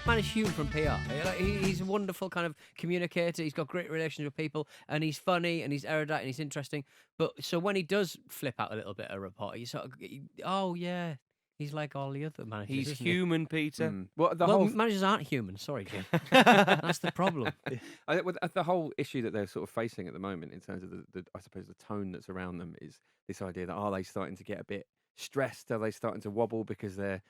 man is human from PR. He's a wonderful kind of communicator. He's got great relations with people, and he's funny, and he's erudite, and he's interesting. But so when he does flip out a little bit of report, you sort of, oh yeah, he's like all the other managers. He's isn't human, Peter. Well, managers aren't human. Sorry, Jim. That's the problem. The whole issue that they're sort of facing at the moment, in terms of I suppose the tone that's around them, is this idea that are they starting to get a bit stressed? Are they starting to wobble because they're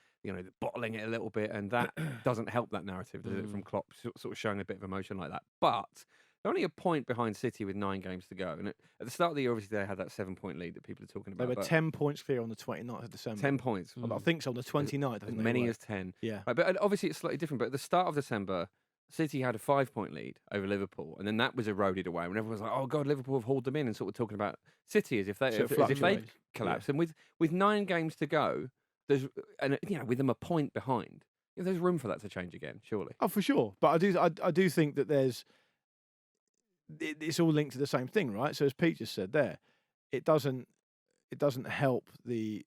bottling it a little bit, and that doesn't help that narrative, does it? From Klopp sort of showing a bit of emotion like that, but they're only a point behind City with 9 games to go. And at the start of the year, obviously, they had that 7-point lead that people are talking about. They were 10 points clear on the 29th of December. 10 points. I think so, on the 29th. As many as 10. Yeah. Right, but obviously, it's slightly different. But at the start of December, City had a 5-point lead over Liverpool, and then that was eroded away. And everyone was like, oh, God, Liverpool have hauled them in, and sort of talking about City as if they collapsed. And with 9 games to go, with them a point behind, there's room for that to change again, surely. Oh, for sure. But I do think that it's all linked to the same thing, right? So as Pete just said there, it doesn't help actually,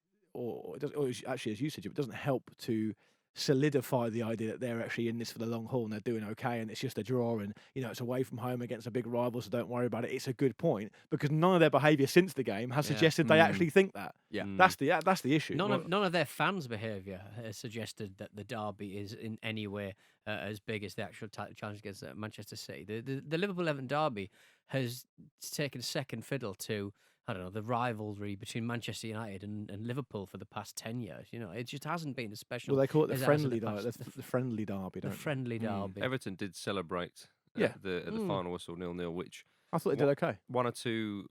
as you said, it doesn't help to solidify the idea that they're actually in this for the long haul and they're doing okay, and it's just a draw, and it's away from home against a big rival, so don't worry about it. It's a good point because none of their behaviour since the game has suggested they actually think that. Yeah, that's the issue. None of their fans' behaviour has suggested that the derby is in any way as big as the actual challenge against Manchester City. The Liverpool 11 derby has taken second fiddle to, I don't know, the rivalry between Manchester United and Liverpool for the past 10 years. It just hasn't been as special. Well, they call it the as friendly it has derby. The friendly derby, don't the friendly derby. Everton did celebrate at the final whistle 0-0, which I thought they did okay. One or two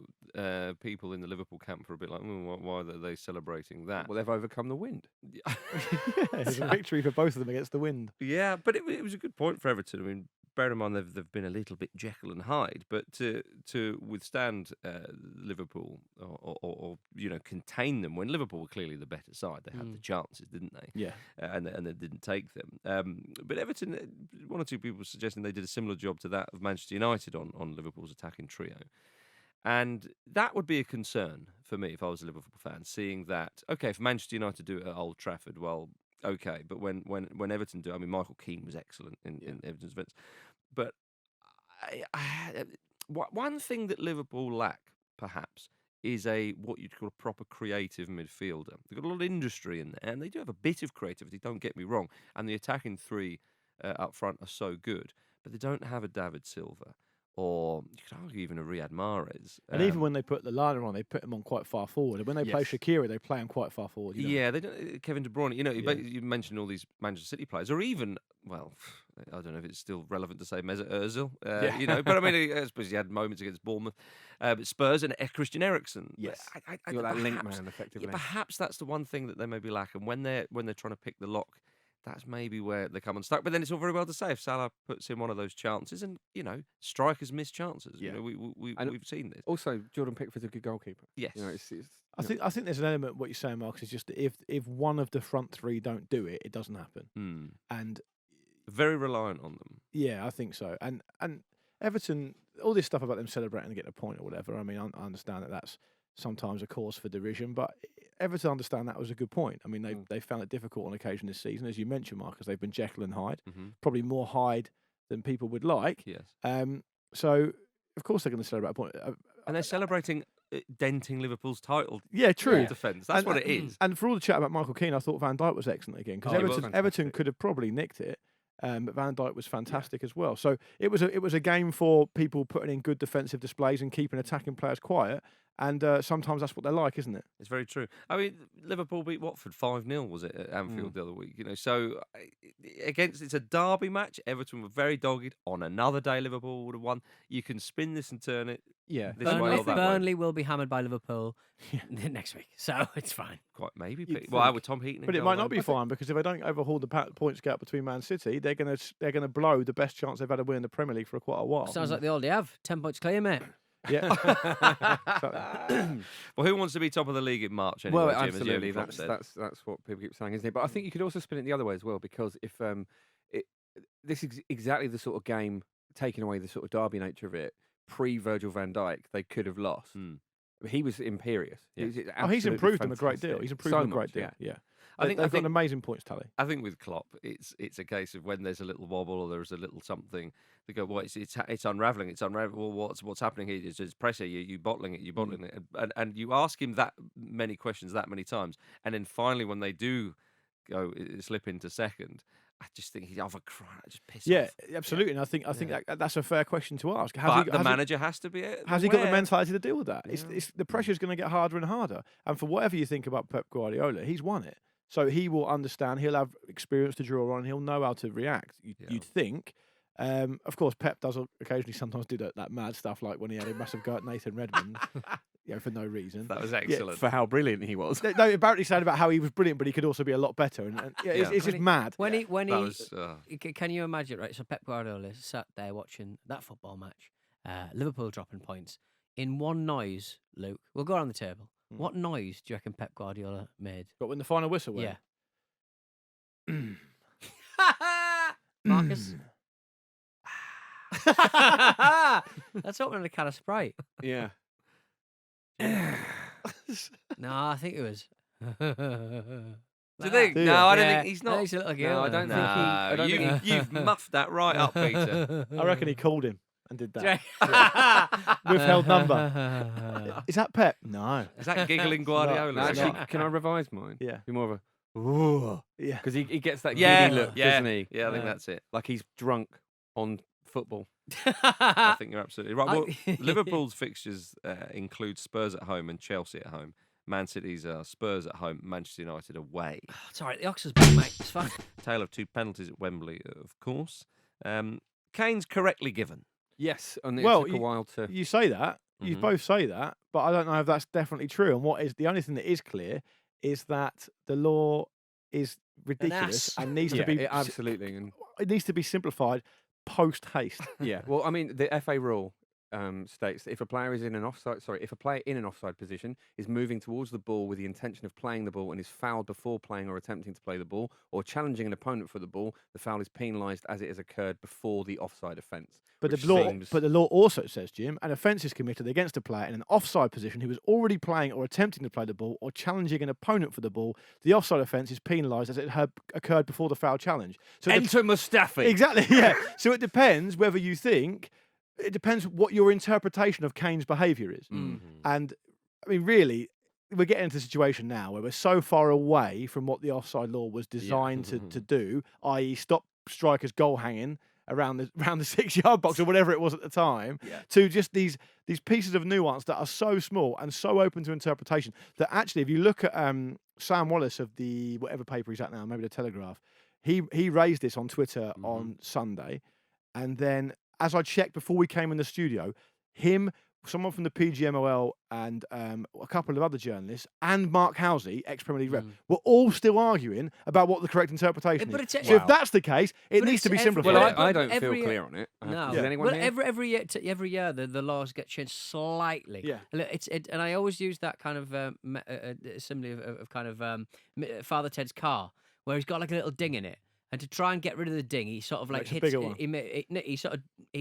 people in the Liverpool camp were a bit like, why are they celebrating that? Well, they've overcome the wind. It's a victory for both of them against the wind. Yeah, but it was a good point for Everton. I mean, bear in mind they've been a little bit Jekyll and Hyde, but to withstand Liverpool or contain them when Liverpool were clearly the better side, they had the chances, didn't they? Yeah, and they didn't take them. But Everton, one or two people were suggesting they did a similar job to that of Manchester United on Liverpool's attacking trio. And that would be a concern for me if I was a Liverpool fan, seeing that, okay, if Manchester United do it at Old Trafford, well, okay, but when Everton do, I mean, Michael Keane was excellent in Everton's events. But one thing that Liverpool lack, perhaps, is what you'd call a proper creative midfielder. They've got a lot of industry in there, and they do have a bit of creativity, don't get me wrong, and the attacking three up front are so good, but they don't have a David Silva, or you could argue even a Riyad Mahrez. And even when they put the liner on, they put him on quite far forward. And when they play Shaqiri, they play him quite far forward. Yeah, they don't. Kevin De Bruyne. You mentioned all these Manchester City players, or even, well, I don't know if it's still relevant to say Mesut Ozil. But I mean, I suppose he had moments against Bournemouth, but Spurs and Christian Eriksen. Yes, I got that link man, effectively. Yeah, perhaps that's the one thing that they maybe lack, and when they're trying to pick the lock, that's maybe where they come unstuck. But then it's all very well to say if Salah puts in one of those chances, and strikers miss chances. Yeah. We've seen this. Also, Jordan Pickford's a good goalkeeper. Yes. I think there's an element of what you're saying, Marcus, is just that if one of the front three don't do it, it doesn't happen. And very reliant on them. Yeah, I think so. And Everton, all this stuff about them celebrating and getting a point or whatever, I mean, I understand that that's sometimes a cause for derision, but Everton understand that was a good point. I mean, they found it difficult on occasion this season. As you mentioned, Marcus, they've been Jekyll and Hyde, probably more Hyde than people would like. Yes. So, of course, they're going to celebrate a point. And they're celebrating denting Liverpool's title. Yeah, true. Defence. That's what it is. And for all the chat about Michael Keane, I thought Van Dijk was excellent again, because Everton could have probably nicked it. But Van Dijk was fantastic as well. So it was a game for people putting in good defensive displays and keeping attacking players quiet. And sometimes that's what they're like, isn't it? It's very true. I mean, Liverpool beat Watford 5-0, was it, at Anfield the other week? So it's a derby match. Everton were very dogged. On another day, Liverpool would have won. You can spin this and turn it. Yeah, Burnley will be hammered by Liverpool next week, so it's fine. Quite maybe. Well, with Tom Heaton, but it might not be fine because if they don't overhaul the points gap between Man City, they're gonna blow the best chance they've had to win in the Premier League for quite a while. Sounds like they already have 10 points clear, mate. Yeah. Well, who wants to be top of the league in March? Anyway, Well, Jim, absolutely. That's what people keep saying, isn't it? But I think you could also spin it the other way as well, because if this is exactly the sort of game, taking away the sort of derby nature of it, pre-Virgil van Dijk, they could have lost. He was imperious. Yeah. He's improved them a great deal. Fantastic. He's improved them a great deal. Yeah. They've got an amazing points tally. I think with Klopp, it's a case of when there's a little wobble or there's a little something, they go, well, it's unraveling. It's unraveling. Well, what's happening here? It's pressure. You bottling it. You bottling it. And you ask him that many questions that many times, and then finally when they do go slip into second, I just think he's overcrying. I just piss off. Absolutely. And I think that's a fair question to ask. But the manager has to be. Has he got the mentality to deal with that? It's the pressure's going to get harder and harder. And for whatever you think about Pep Guardiola, he's won it. So he will understand. He'll have experience to draw on. He'll know how to react. You'd think. Of course, Pep does occasionally sometimes do that mad stuff, like when he had a massive go at Nathan Redmond, for no reason. That was excellent. For how brilliant he was. No, apparently saying about how he was brilliant, but he could also be a lot better. And it's just mad. Can you imagine, right? So Pep Guardiola sat there watching that football match, Liverpool dropping points. In one noise, Luke, we'll go around the table. What noise do you reckon Pep Guardiola made? But when the final whistle went? Yeah. Marcus? That's opening a can of Sprite. Yeah. No, I think it was. Do you think? No, I don't think he's not. No, he's a little girl. No, I don't think You've muffed that right up, Peter. I reckon he called him and did that. Withheld number. Is that Pep? No. Is that giggling Guardiola? No, actually, can I revise mine? Yeah. Be more of a, ooh. Yeah. Because he gets that giddy look, doesn't he? Yeah, I think that's it. Like he's drunk on football. I think you're absolutely right. Well, Liverpool's fixtures include Spurs at home and Chelsea at home. Man City's Spurs at home, Manchester United away. It's all right. The Ox is back, mate. It's fine. Tale of two penalties at Wembley, of course. Kane's correctly given. Yes, and it Well, took a while to. You say that. You both say that, but I don't know if that's definitely true. And what is the only thing that is clear is that the law is ridiculous and needs to be absolutely, and it needs to be simplified post haste. yeah. Well, I mean, the FA rule states that if a player in an offside position is moving towards the ball with the intention of playing the ball and is fouled before playing or attempting to play the ball or challenging an opponent for the ball, the foul is penalised as it has occurred before the offside offence. But the law also says, Jim, an offence is committed against a player in an offside position who is already playing or attempting to play the ball or challenging an opponent for the ball. The offside offence is penalised as it had occurred before the foul challenge. So enter Mustafi. Exactly, yeah. So it depends whether you think. It depends what your interpretation of Kane's behaviour is. And, I mean, really, we're getting into a situation now where we're so far away from what the offside law was designed to do, i.e. stop strikers goal hanging around the 6-yard box or whatever it was at the time, to just these pieces of nuance that are so small and so open to interpretation that actually, if you look at Sam Wallace of the whatever paper he's at now, maybe the Telegraph, he raised this on Twitter on Sunday, and then as I checked before we came in the studio, someone from the PGMOL and a couple of other journalists and Mark Housey, ex-Premier League rep, were all still arguing about what the correct interpretation is. So if that's the case, it needs to be simplified. Well, I don't feel clear on it. No. Does anyone here? Every year the laws get changed slightly. Yeah. And I always use that kind of simile of kind of Father Ted's car, where he's got like a little ding in it. And to try and get rid of the ding, he sort of like hits. He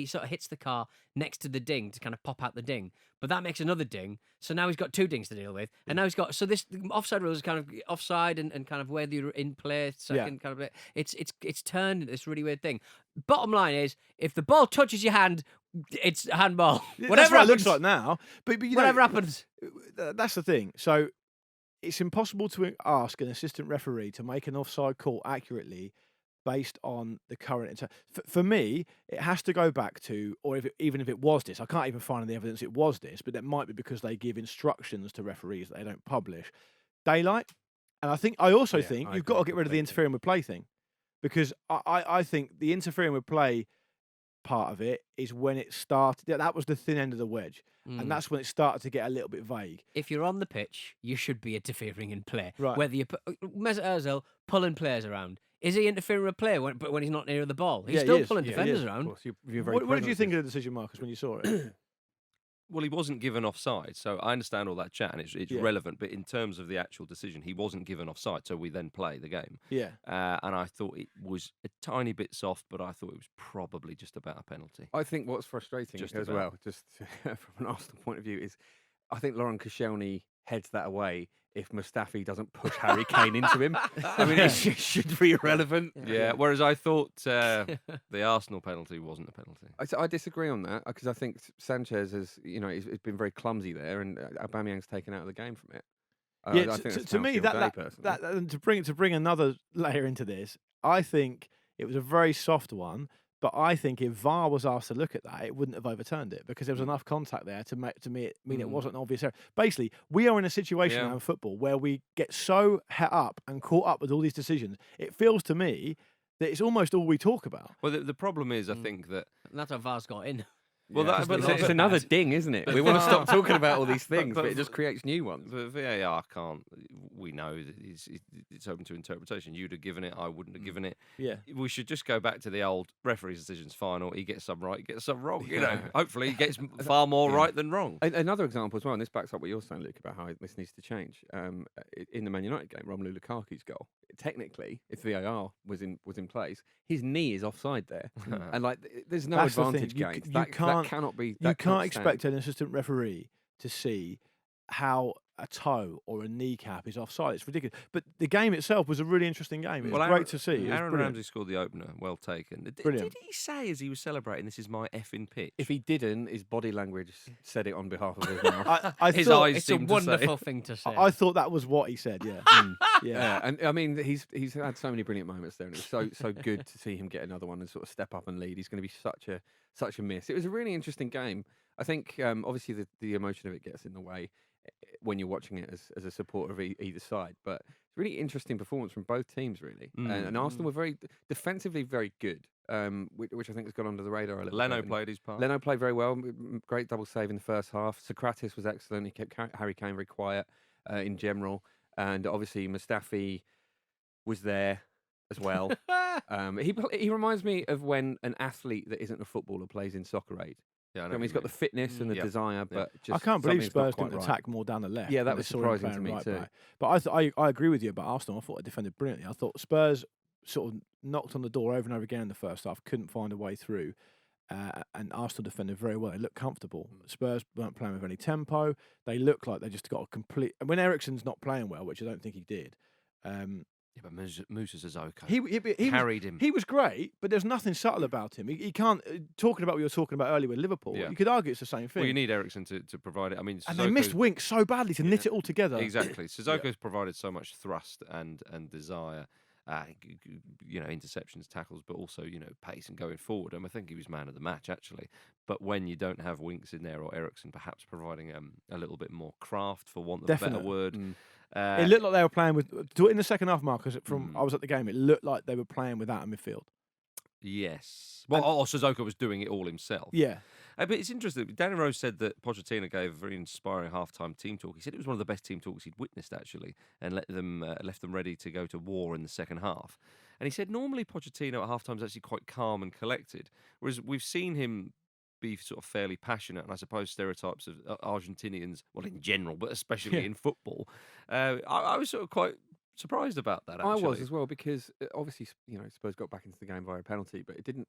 sort of hits the car next to the ding to kind of pop out the ding. But that makes another ding. So now he's got two dings to deal with. And now he's got this offside rule is kind of offside and kind of whether you're in play second kind of it's turned into this really weird thing. Bottom line is, if the ball touches your hand, it's a handball. Whatever it looks like now. But whatever happens, that's the thing. So it's impossible to ask an assistant referee to make an offside call accurately based on the current. For me, it has to go back to, or even if it was this, I can't even find any evidence it was this, but that might be because they give instructions to referees that they don't publish. Daylight, and I also think you've got to get rid of the interfering with play thing, because I think the interfering with play part of it is when it started. That was the thin end of the wedge. And that's when it started to get a little bit vague. If you're on the pitch, you should be interfering in play. Right. Whether you Mesut Ozil pulling players around. Is he interfering with play when he's not near the ball? He's still pulling defenders around. What did you think of the decision, Marcus, when you saw it? Well, he wasn't given offside, so I understand all that chat, and it's relevant. But in terms of the actual decision, he wasn't given offside, so we then play the game. Yeah. And I thought it was a tiny bit soft, but I thought it was probably just about a penalty. I think what's frustrating just from an Arsenal point of view, is I think Laurent Koscielny heads that away if Mustafi doesn't push Harry Kane into him. I mean, it should be irrelevant. Yeah. Whereas I thought the Arsenal penalty wasn't a penalty. I disagree on that because I think Sanchez has, he's been very clumsy there, and Aubameyang's taken out of the game from it. Yeah, I think that's to me, downfield day, personally. that and to bring another layer into this, I think it was a very soft one. But I think if VAR was asked to look at that, it wouldn't have overturned it because there was enough contact there to mean it wasn't an obvious error. Basically, we are in a situation now in football where we get so het up and caught up with all these decisions. It feels to me that it's almost all we talk about. Well, the problem is, I think that And that's how VAR's got in. Well, Yeah. but It's another ding, isn't it? We want to stop talking about all these things, but it just creates new ones. But VAR can't. We know that it's open to interpretation. You'd have given it. I wouldn't have given it. Yeah. We should just go back to the old referee's decisions final. He gets some right, he gets some wrong. Hopefully he gets far more right than wrong. Another example as well, and this backs up what you're saying, Luke, about how this needs to change. In the Man United game, Romelu Lukaku's goal. Technically, if VAR was in place, his knee is offside there, and there's no That's the thing. advantage gained. You That can't cannot be. You that can't stand. expect an assistant referee to see how a toe or a kneecap is offside. It's ridiculous. But the game itself was a really interesting game. It was great to see. It was Aaron brilliant. Ramsey scored the opener. Well taken. Brilliant. Did he say as he was celebrating, "This is my effing pitch"? If he didn't, his body language said it on behalf of his mouth. I His thought, eyes It's a seemed to say- wonderful thing to say. I thought that was what he said. Yeah. Yeah, and I mean he's had so many brilliant moments there, and it was so good to see him get another one and sort of step up and lead. He's going to be such a miss. It was a really interesting game. I think obviously the emotion of it gets in the way when you're watching it as a supporter of either side, but it's really interesting performance from both teams, really. And Arsenal were very defensively very good, which I think has gone under the radar a little bit. Leno played his part. Leno played very well. Great double save in the first half. Socrates was excellent. He kept Harry Kane very quiet in general. And obviously Mustafi was there as well. He reminds me of when an athlete that isn't a footballer plays in Soccer Aid. Yeah, I mean, he's got the fitness and the desire, but just I can't believe something's not Spurs didn't quite attack more down the left. Yeah, that when was they saw him surprising to playing me right too. back. But I agree with you about Arsenal. I thought they defended brilliantly. I thought Spurs sort of knocked on the door over and over again in the first half, couldn't find a way through. And Arsenal defended very well. They looked comfortable. Spurs weren't playing with any tempo. They looked like they just got a complete. And when Eriksen's not playing well, which I don't think he did, Yeah, but Musa Sissoko he carried him. He was great, but there's nothing subtle about him. He can't. Talking about what you were talking about earlier with Liverpool, Yeah. you could argue it's the same thing. Well, you need Eriksen to provide it. I mean, and they missed Sissoko's- Winks so badly to knit it all together. Exactly. Sissoko's provided so much thrust and desire, interceptions, tackles, but also, pace and going forward. I think he was man of the match, actually. But when you don't have Winks in there or Eriksen perhaps providing a little bit more craft, for want of a better Definite. word. It looked like they were playing with in the second half, Marcus. I was at the game. It looked like they were playing without a midfield. Yes. Well, Sissoko was doing it all himself. Yeah, But it's interesting. Danny Rose said that Pochettino gave a very inspiring halftime team talk. He said it was one of the best team talks he'd witnessed, actually, and left them ready to go to war in the second half. And he said normally Pochettino at halftime is actually quite calm and collected, whereas we've seen him be sort of fairly passionate, and I suppose stereotypes of Argentinians, well, in general, but especially in football. I was sort of quite surprised about that, actually. I was as well, because obviously, Spurs got back into the game via a penalty, but it didn't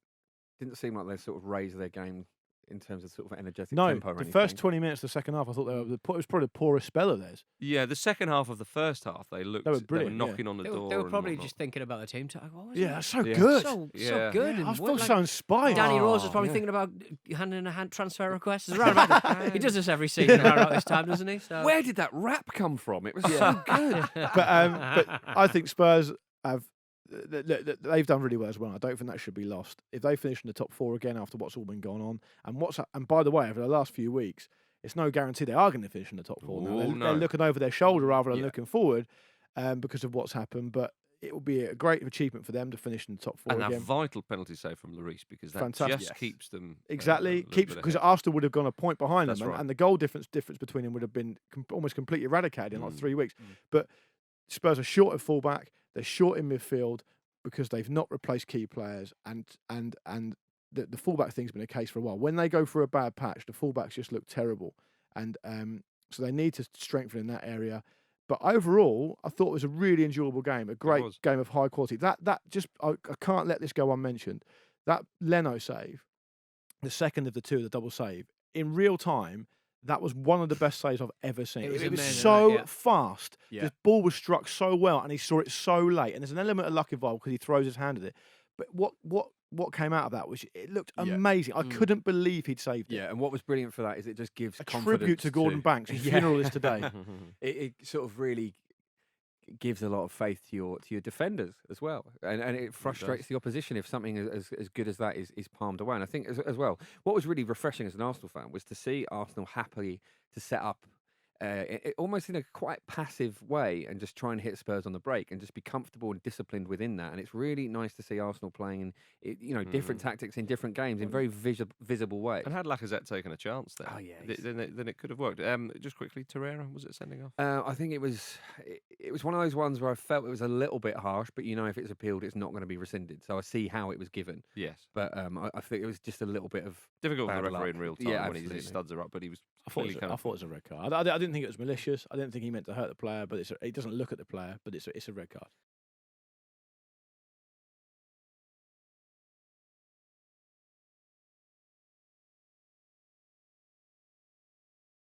seem like they sort of raised their game in terms of sort of energetic no. tempo or The anything. first 20 minutes of the second half, I thought it was probably the poorest spell of theirs. Yeah, the second half of the first half, they looked. They were brilliant, knocking on the They door. were and probably whatnot. just thinking about the team. What was Yeah, it? that's so Yeah. good. So Yeah. good. I and feel what, so inspired. Danny Rose was probably yeah. thinking about handing in a hand transfer request. It's around about he does this every season around about this time, doesn't he? So. Where did that rap come from? It was so good. But I think Spurs have. They've done really well as well. I don't think that should be lost. If they finish in the top four again after what's all been going on, and by the way, over the last few weeks, it's no guarantee they are going to finish in the top four. Now. They're looking over their shoulder rather than looking forward because of what's happened. But it will be a great achievement for them to finish in the top four And again. a vital penalty save from Lloris, because that Fantastic. just keeps them Exactly, a keeps little bit because ahead. Arsenal would have gone a point behind That's them, right. and the goal difference between them would have been almost completely eradicated in like 3 weeks. But Spurs are short at fullback, they're short in midfield because they've not replaced key players, and the fullback thing's been a case for a while. When they go for a bad patch, the fullbacks just look terrible, and so they need to strengthen in that area. But overall, I thought it was a really enjoyable game, a great game of high quality. That just I can't let this go unmentioned. That Leno save, the second of the two of the double save, in real time, That was one of the best saves I've ever seen. It was It was amazing, so right? Yeah. fast. Yeah. The ball was struck so well, and he saw it so late. And there's an element of luck involved because he throws his hand at it. But what came out of that was it looked Yeah. amazing. I couldn't believe he'd saved it. Yeah, and what was brilliant for that is it just gives A confidence tribute to Gordon Banks. His Yeah. funeral is today. It sort of really gives a lot of faith to your defenders as well, and it frustrates the opposition if something as good as that is palmed away. And I think as well, what was really refreshing as an Arsenal fan was to see Arsenal happily to set up. Almost in a quite passive way and just try and hit Spurs on the break and just be comfortable and disciplined within that. And it's really nice to see Arsenal playing in different tactics in different games in very visible ways. And had Lacazette taken a chance there, Oh, yeah, then it could have worked. Just quickly, Torreira, was it sending off? I think it was one of those ones where I felt it was a little bit harsh, but if it's appealed, it's not going to be rescinded. So I see how it was given. Yes. But I think it was just a little bit of Difficult for the bad referee luck. in real time Yeah, when his absolutely. studs are up, but he was I thought clearly it was a red card. I didn't think it was malicious. I didn't think he meant to hurt the player, but he doesn't look at the player, but it's a red card.